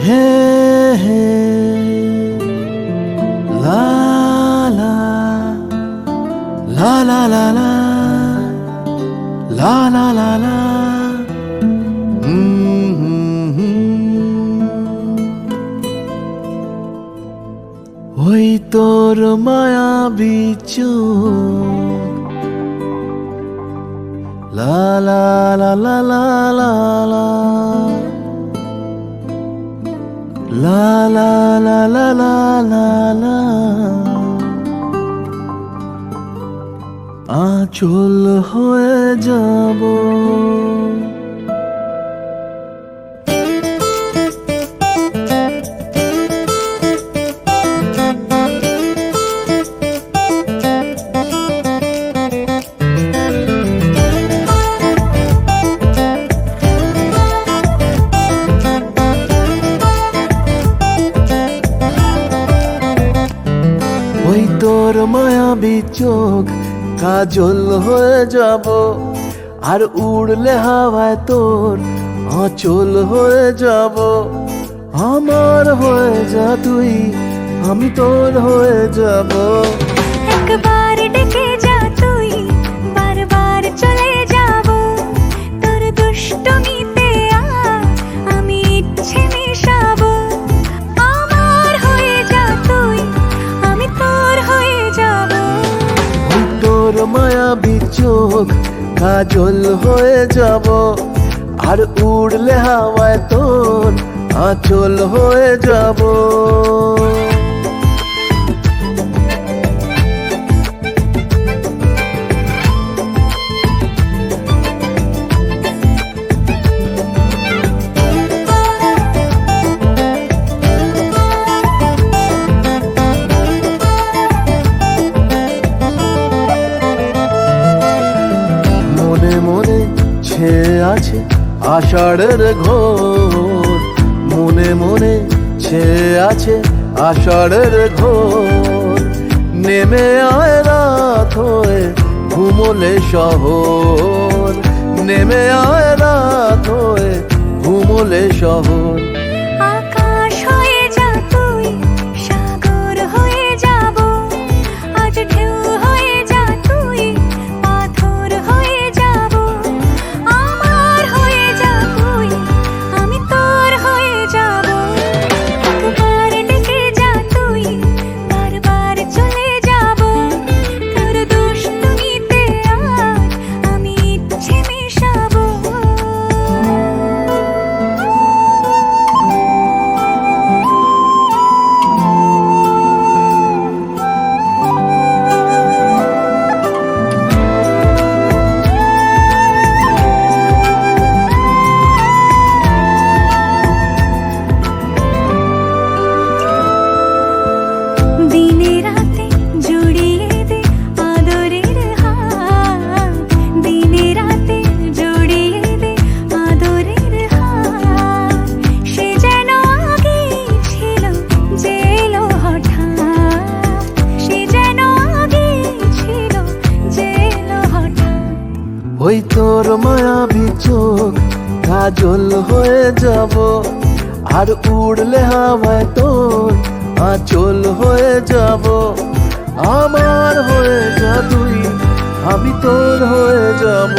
হে হে লা লা লা লা লা লা লা লা লা লা ওই তোর মায়াবী চোখ লা লা লা লা লা লা লা লা লা লা লা লা লা লা আঁচল হয়ে যাব ওই তোর মায়াবী চোখ কাজল হয়ে যাব আর উড়লে হাওয়ায় তোর আঁচল হয়ে যাব আমার হয়ে যা তুই আমি তোর হয়ে যাব একবার ডেকে যা তুই বারবার চলে যাব তোর দুষ্টমিতে আমি ইচ্ছে মেশাবো আমার হয়ে যা তুই আমি তোর হয়ে যাব ওই তোর মায়াবী চোখ কাজল হয়ে যাব আর উড়লে হাওয়ায় তোর আঁচল হয়ে যাব মনে মনে ছেয়ে আছে আষাঢ়ের ঘোর মনে মনে ছেয়ে আছে আষাঢ়ের ঘোর নেমে আয় রাত হয়ে ঘুমোলে শহর নেমে আয় রাত হয়ে ঘুমোলে শহর আকাশ হয়ে যা তুই সাগর হয়ে যাব আজ ঢেউ হয়ে যা তুই পাথর হয়ে যাব আমার হয়ে যা তুই আমি তোর হয়ে যাব একবার ডেকে যা তুই বারবার চলে যাব তোর দুষ্টমিতে আমি ইচ্ছে মেশাবো দিনে রাতে জড়িয়ে দে আদরের হাত দিনে রাতে জড়িয়ে দে আদরের হাত সে যেন আগে ছিল যে এলো হঠাৎ সে যেন আগে ছিল যে এলো হঠাৎ ওই তোর মায়াবী চোখ কাজল হয়ে যাব আর উড়লে হাওয়ায় তোর আঁচল হয়ে যাব আমার হয়ে যা তুই আমি তোর হয়ে যাব